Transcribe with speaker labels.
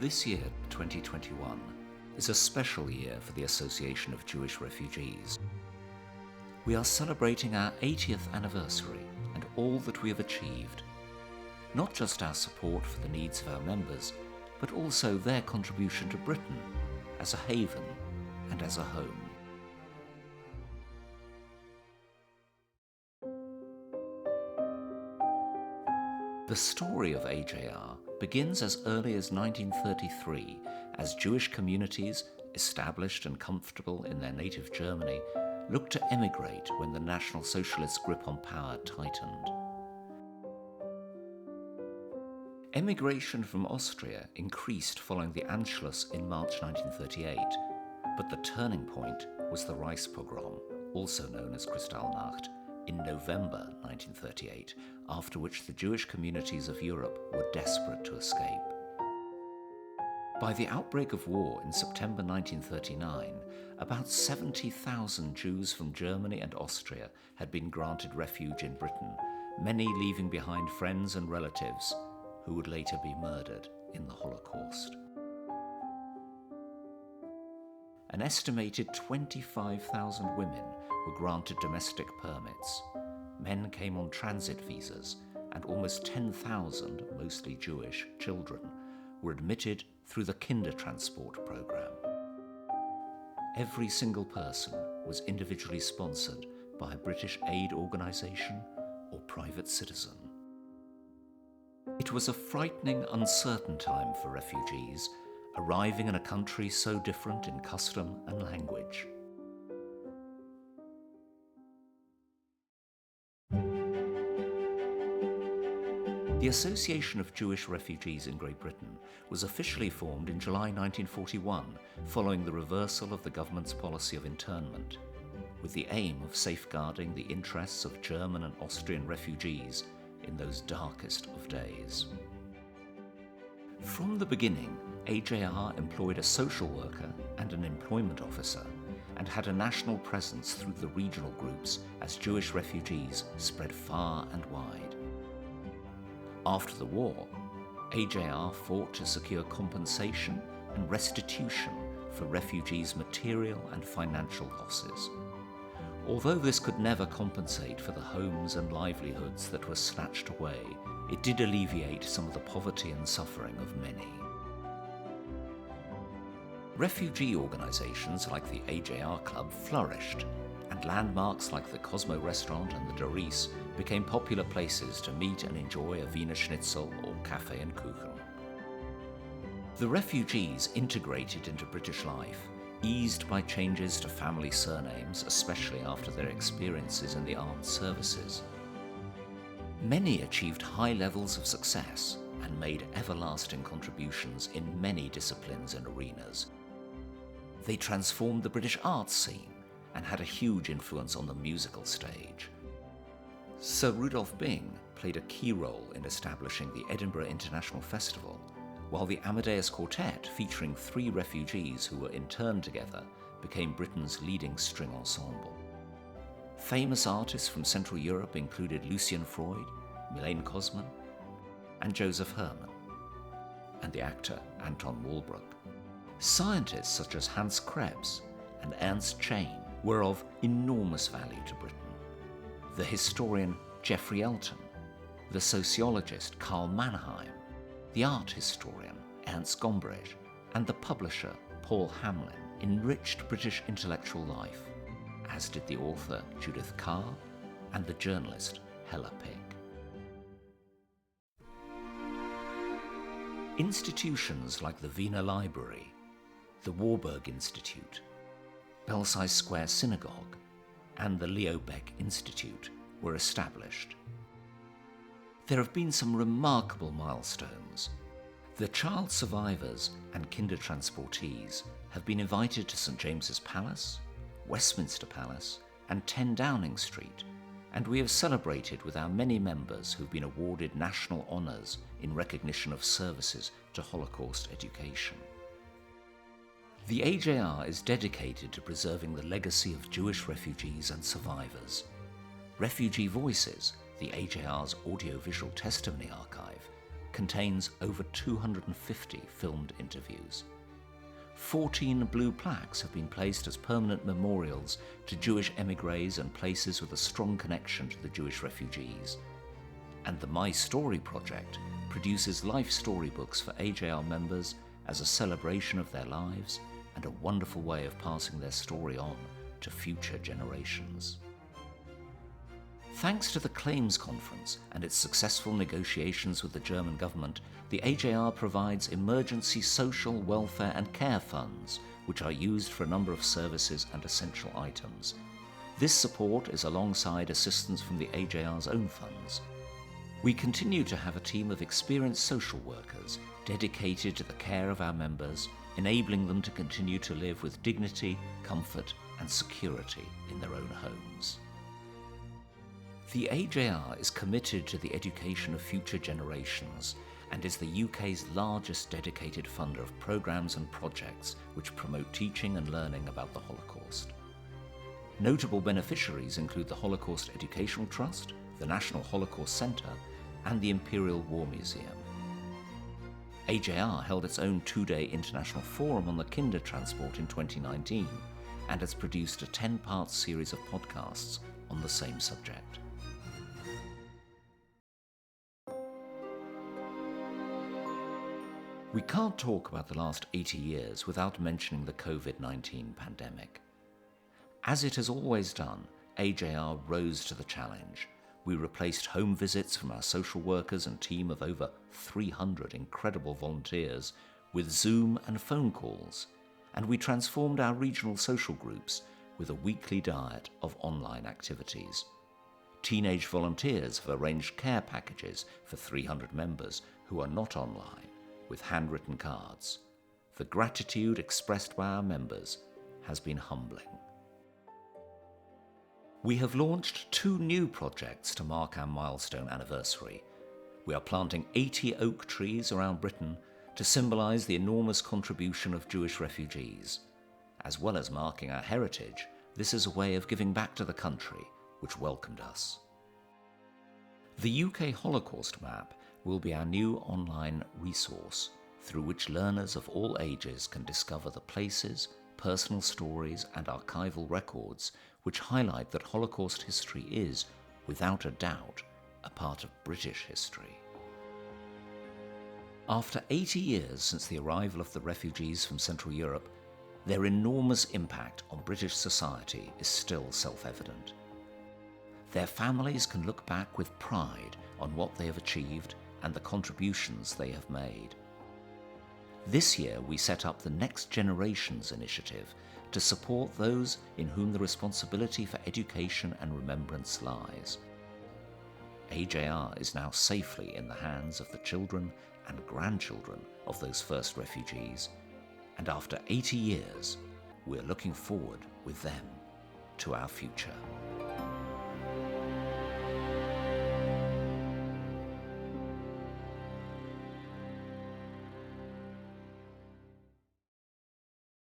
Speaker 1: This year, 2021, is a special year for the Association of Jewish Refugees. We are celebrating our 80th anniversary and all that we have achieved. Not just our support for the needs of our members, but also their contribution to Britain as a haven and as a home. The story of AJR begins as early as 1933 as Jewish communities, established and comfortable in their native Germany, looked to emigrate when the National Socialist grip on power tightened. Emigration from Austria increased following the Anschluss in March 1938, but the turning point was the Reichspogrom, also known as Kristallnacht, in November 1938, after which the Jewish communities of Europe were desperate to escape. By the outbreak of war in September 1939, about 70,000 Jews from Germany and Austria had been granted refuge in Britain, many leaving behind friends and relatives who would later be murdered in the Holocaust. An estimated 25,000 women were granted domestic permits. Men came on transit visas, and almost 10,000, mostly Jewish, children were admitted through the Kindertransport program. Every single person was individually sponsored by a British aid organisation or private citizen. It was a frightening, uncertain time for refugees, arriving in a country so different in custom and language. The Association of Jewish Refugees in Great Britain was officially formed in July 1941, following the reversal of the government's policy of internment, with the aim of safeguarding the interests of German and Austrian refugees in those darkest of days. From the beginning, AJR employed a social worker and an employment officer, and had a national presence through the regional groups as Jewish refugees spread far and wide. After the war, AJR fought to secure compensation and restitution for refugees' material and financial losses. Although this could never compensate for the homes and livelihoods that were snatched away, it did alleviate some of the poverty and suffering of many. Refugee organisations like the AJR Club flourished, and landmarks like the Cosmo restaurant and the Doris became popular places to meet and enjoy a Wiener Schnitzel or Kaffee and Kuchen. The refugees integrated into British life, eased by changes to family surnames, especially after their experiences in the armed services. Many achieved high levels of success and made everlasting contributions in many disciplines and arenas. They transformed the British arts scene and had a huge influence on the musical stage. Sir Rudolph Byng played a key role in establishing the Edinburgh International Festival, while the Amadeus Quartet, featuring 3 refugees who were interned together, became Britain's leading string ensemble. Famous artists from Central Europe included Lucian Freud, Milane Kosman, and Joseph Herman, and the actor Anton Walbrook. Scientists such as Hans Krebs and Ernst Chain were of enormous value to Britain. The historian Geoffrey Elton, the sociologist Karl Mannheim, the art historian Ernst Gombrich, and the publisher Paul Hamlin enriched British intellectual life, as did the author Judith Kerr and the journalist Hella Pick. Institutions like the Wiener Library, the Warburg Institute, Belsize Square Synagogue, and the Leo Baeck Institute were established. There have been some remarkable milestones. The child survivors and kindertransportees have been invited to St James's Palace, Westminster Palace, and 10 Downing Street, and we have celebrated with our many members who've been awarded national honours in recognition of services to Holocaust education. The AJR is dedicated to preserving the legacy of Jewish refugees and survivors. Refugee Voices, the AJR's audiovisual testimony archive, contains over 250 filmed interviews. 14 blue plaques have been placed as permanent memorials to Jewish émigrés and places with a strong connection to the Jewish refugees. And the My Story project produces life storybooks for AJR members as a celebration of their lives and a wonderful way of passing their story on to future generations. Thanks to the Claims Conference and its successful negotiations with the German government, the AJR provides emergency social, welfare and care funds, which are used for a number of services and essential items. This support is alongside assistance from the AJR's own funds. We continue to have a team of experienced social workers dedicated to the care of our members, enabling them to continue to live with dignity, comfort and security in their own homes. The AJR is committed to the education of future generations and is the UK's largest dedicated funder of programmes and projects which promote teaching and learning about the Holocaust. Notable beneficiaries include the Holocaust Educational Trust, the National Holocaust Centre and the Imperial War Museum. AJR held its own two-day international forum on the Kindertransport in 2019 and has produced a 10-part series of podcasts on the same subject. We can't talk about the last 80 years without mentioning the COVID-19 pandemic. As it has always done, AJR rose to the challenge. We replaced home visits from our social workers and team of over 300 incredible volunteers with Zoom and phone calls, and we transformed our regional social groups with a weekly diet of online activities. Teenage volunteers have arranged care packages for 300 members who are not online, with handwritten cards. The gratitude expressed by our members has been humbling. We have launched 2 new projects to mark our milestone anniversary. We are planting 80 oak trees around Britain to symbolise the enormous contribution of Jewish refugees. As well as marking our heritage, this is a way of giving back to the country which welcomed us. The UK Holocaust Map will be our new online resource through which learners of all ages can discover the places, personal stories and archival records which highlight that Holocaust history is, without a doubt, a part of British history. After 80 years since the arrival of the refugees from Central Europe, their enormous impact on British society is still self-evident. Their families can look back with pride on what they have achieved and the contributions they have made. This year we set up the Next Generations initiative to support those in whom the responsibility for education and remembrance lies. AJR is now safely in the hands of the children and grandchildren of those first refugees, and after 80 years, we're looking forward with them to our future.